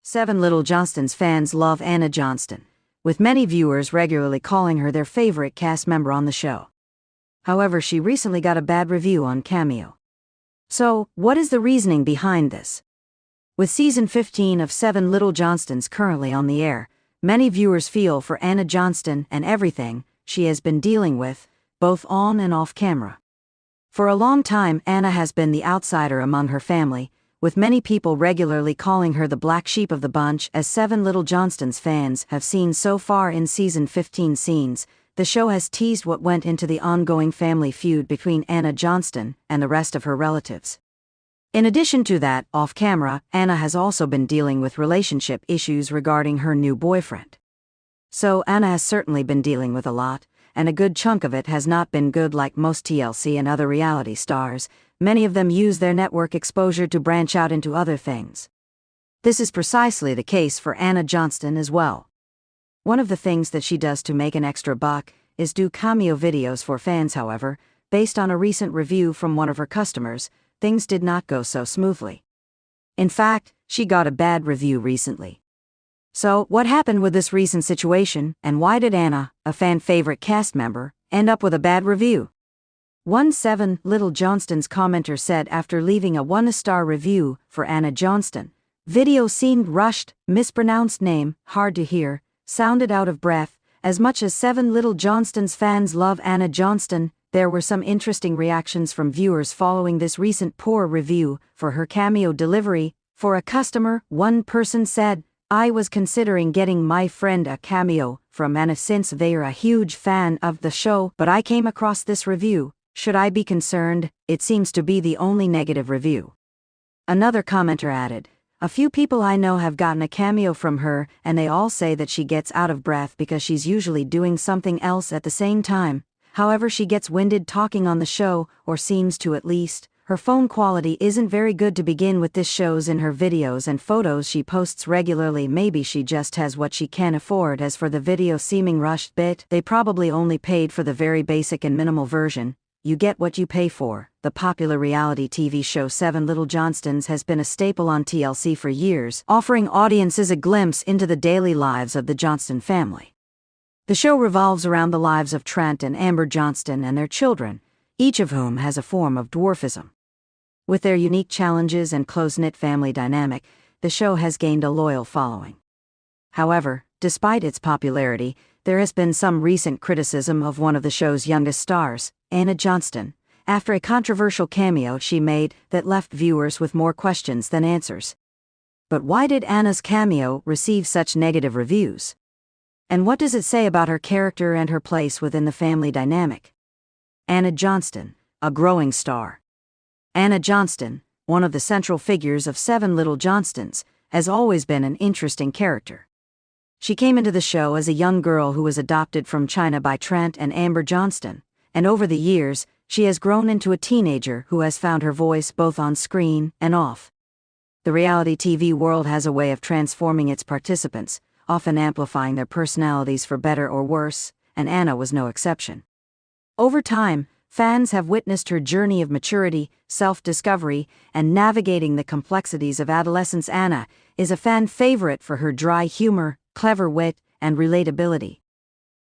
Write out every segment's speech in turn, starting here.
Seven Little Johnstons fans love Anna Johnston, with many viewers regularly calling her their favorite cast member on the show. However, she recently got a bad review on Cameo. So, what is the reasoning behind this? With season 15 of Seven Little Johnstons currently on the air, many viewers feel for Anna Johnston and everything she has been dealing with, both on and off camera. For a long time, Anna has been the outsider among her family, with many people regularly calling her the black sheep of the bunch. As Seven Little Johnstons fans have seen so far in season 15 scenes, the show has teased what went into the ongoing family feud between Anna Johnston and the rest of her relatives. In addition to that, off-camera, Anna has also been dealing with relationship issues regarding her new boyfriend. So Anna has certainly been dealing with a lot, and a good chunk of it has not been good. Like most TLC and other reality stars, many of them use their network exposure to branch out into other things. This is precisely the case for Anna Johnston as well. One of the things that she does to make an extra buck is do cameo videos for fans. However, based on a recent review from one of her customers, things did not go so smoothly. In fact, she got a bad review recently. So, what happened with this recent situation, and why did Anna, a fan-favorite cast member, end up with a bad review? One Seven Little Johnstons commenter said after leaving a 1-star review for Anna Johnston, "Video seemed rushed, mispronounced name, hard to hear, sounded out of breath. As much as Seven Little Johnstons fans love Anna Johnston, there were some interesting reactions from viewers following this recent poor review for her cameo delivery. For a customer, one person said, 'I was considering getting my friend a cameo from Anna since they're a huge fan of the show, but I came across this review. Should I be concerned? It seems to be the only negative review.'" Another commenter added, "A few people I know have gotten a cameo from her, and they all say that she gets out of breath because she's usually doing something else at the same time. However, she gets winded talking on the show, or seems to at least. Her phone quality isn't very good to begin with. This shows in her videos and photos she posts regularly. Maybe she just has what she can afford. As for the video seeming rushed bit, they probably only paid for the very basic and minimal version. You get what you pay for." The popular reality TV show Seven Little Johnstons has been a staple on TLC for years, offering audiences a glimpse into the daily lives of the Johnston family. The show revolves around the lives of Trent and Amber Johnston and their children, each of whom has a form of dwarfism. With their unique challenges and close-knit family dynamic, the show has gained a loyal following. However, despite its popularity, there has been some recent criticism of one of the show's youngest stars, Anna Johnston, after a controversial cameo she made that left viewers with more questions than answers. But why did Anna's cameo receive such negative reviews? And what does it say about her character and her place within the family dynamic? Anna Johnston, a growing star. Anna Johnston, one of the central figures of Seven Little Johnstons, has always been an interesting character. She came into the show as a young girl who was adopted from China by Trent and Amber Johnston, and over the years, she has grown into a teenager who has found her voice both on screen and off. The reality TV world has a way of transforming its participants, often amplifying their personalities for better or worse, and Anna was no exception. Over time, fans have witnessed her journey of maturity, self-discovery, and navigating the complexities of adolescence. Anna is a fan favorite for her dry humor, clever wit, and relatability.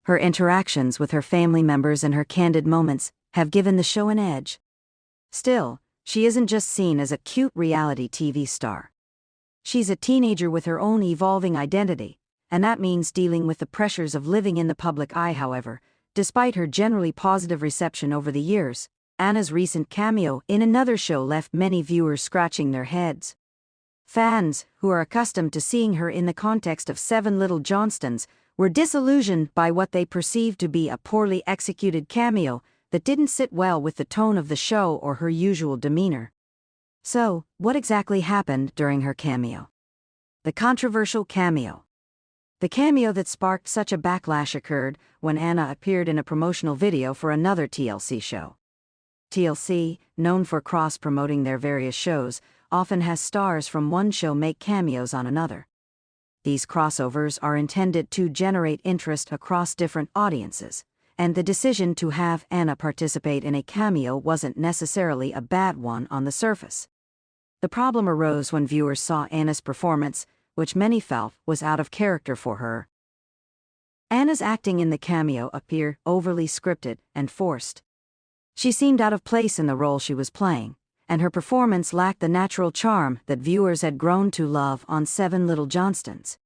Her interactions with her family members and her candid moments have given the show an edge. Still, she isn't just seen as a cute reality TV star. She's a teenager with her own evolving identity, and that means dealing with the pressures of living in the public eye. However, despite her generally positive reception over the years, Anna's recent cameo in another show left many viewers scratching their heads. Fans, who are accustomed to seeing her in the context of Seven Little Johnstons, were disillusioned by what they perceived to be a poorly executed cameo that didn't sit well with the tone of the show or her usual demeanor. So, what exactly happened during her cameo? The controversial cameo. The cameo that sparked such a backlash occurred when Anna appeared in a promotional video for another TLC show. TLC, known for cross-promoting their various shows, often has stars from one show make cameos on another. These crossovers are intended to generate interest across different audiences, and the decision to have Anna participate in a cameo wasn't necessarily a bad one on the surface. The problem arose when viewers saw Anna's performance, which many felt was out of character for her. Anna's acting in the cameo appeared overly scripted and forced. She seemed out of place in the role she was playing, and her performance lacked the natural charm that viewers had grown to love on Seven Little Johnstons.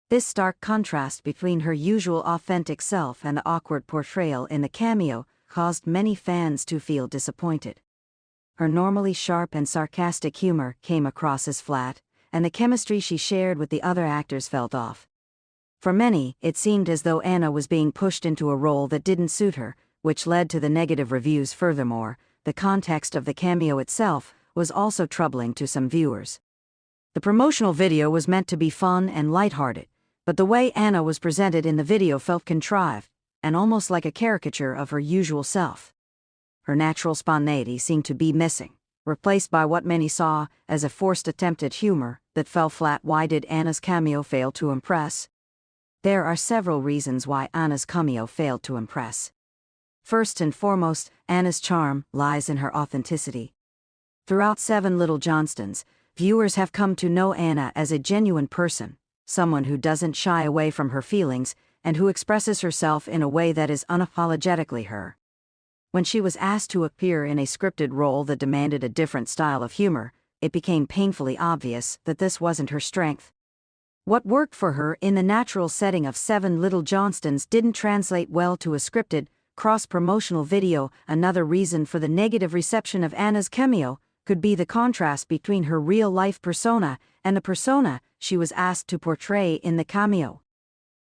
This stark contrast between her usual authentic self and the awkward portrayal in the cameo caused many fans to feel disappointed. Her normally sharp and sarcastic humor came across as flat, and the chemistry she shared with the other actors felt off. For many, it seemed as though Anna was being pushed into a role that didn't suit her, which led to the negative reviews. Furthermore, the context of the cameo itself was also troubling to some viewers. The promotional video was meant to be fun and lighthearted, but the way Anna was presented in the video felt contrived, and almost like a caricature of her usual self. Her natural spontaneity seemed to be missing, replaced by what many saw as a forced attempt at humor that fell flat. Why did Anna's cameo fail to impress? There are several reasons why Anna's cameo failed to impress. First and foremost, Anna's charm lies in her authenticity. Throughout Seven Little Johnstons, viewers have come to know Anna as a genuine person, someone who doesn't shy away from her feelings and who expresses herself in a way that is unapologetically her. When she was asked to appear in a scripted role that demanded a different style of humor, it became painfully obvious that this wasn't her strength. What worked for her in the natural setting of Seven Little Johnstons didn't translate well to a scripted, cross-promotional video. Another reason for the negative reception of Anna's cameo could be the contrast between her real-life persona and the persona she was asked to portray in the cameo.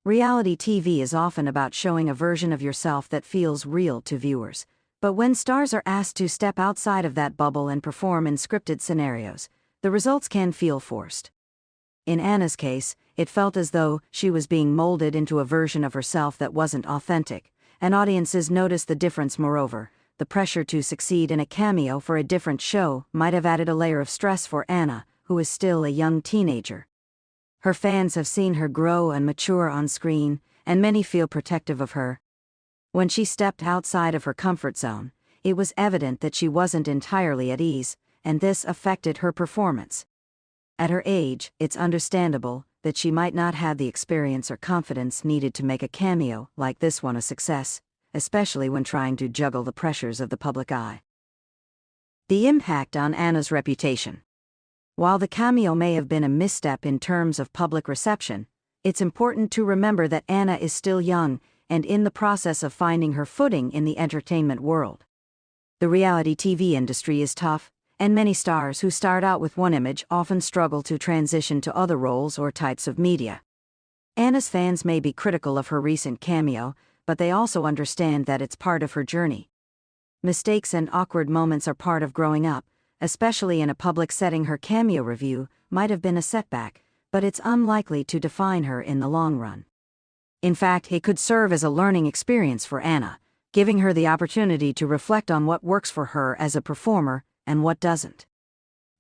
Reality TV is often about showing a version of yourself that feels real to viewers, but when stars are asked to step outside of that bubble and perform in scripted scenarios, the results can feel forced. In Anna's case, it felt as though she was being molded into a version of herself that wasn't authentic, and audiences noticed the difference. Moreover, the pressure to succeed in a cameo for a different show might have added a layer of stress for Anna, who is still a young teenager. Her fans have seen her grow and mature on screen, and many feel protective of her. When she stepped outside of her comfort zone, it was evident that she wasn't entirely at ease, and this affected her performance. At her age, it's understandable that she might not have the experience or confidence needed to make a cameo like this one a success, especially when trying to juggle the pressures of the public eye. The impact on Anna's reputation. While the cameo may have been a misstep in terms of public reception, it's important to remember that Anna is still young and in the process of finding her footing in the entertainment world. The reality TV industry is tough, and many stars who start out with one image often struggle to transition to other roles or types of media. Anna's fans may be critical of her recent cameo, but they also understand that it's part of her journey. Mistakes and awkward moments are part of growing up, especially in a public setting. Her cameo review might have been a setback, but it's unlikely to define her in the long run. In fact, it could serve as a learning experience for Anna, giving her the opportunity to reflect on what works for her as a performer and what doesn't.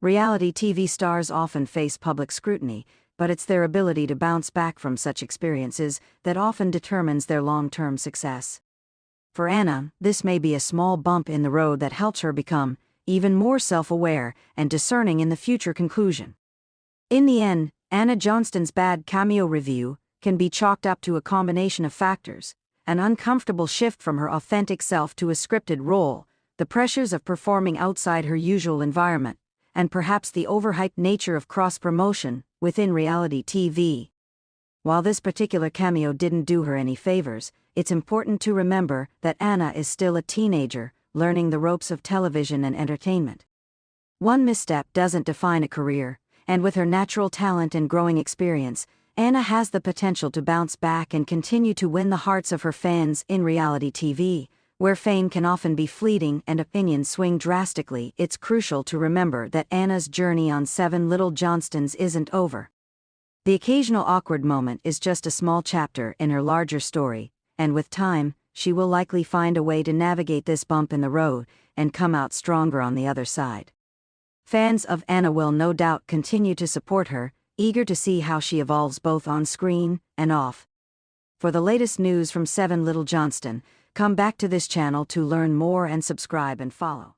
Reality TV stars often face public scrutiny, but it's their ability to bounce back from such experiences that often determines their long-term success. For Anna, this may be a small bump in the road that helps her become even more self-aware and discerning in the future. Conclusion. In the end, Anna Johnston's bad cameo review can be chalked up to a combination of factors: an uncomfortable shift from her authentic self to a scripted role, the pressures of performing outside her usual environment, and perhaps the overhyped nature of cross-promotion within reality TV. While this particular cameo didn't do her any favors, it's important to remember that Anna is still a teenager, learning the ropes of television and entertainment. One misstep doesn't define a career, and with her natural talent and growing experience, Anna has the potential to bounce back and continue to win the hearts of her fans. In reality TV, where fame can often be fleeting and opinions swing drastically, it's crucial to remember that Anna's journey on Seven Little Johnstons isn't over. The occasional awkward moment is just a small chapter in her larger story, and with time, she will likely find a way to navigate this bump in the road and come out stronger on the other side. Fans of Anna will no doubt continue to support her, eager to see how she evolves both on screen and off. For the latest news from Seven Little Johnston, come back to this channel to learn more and subscribe and follow.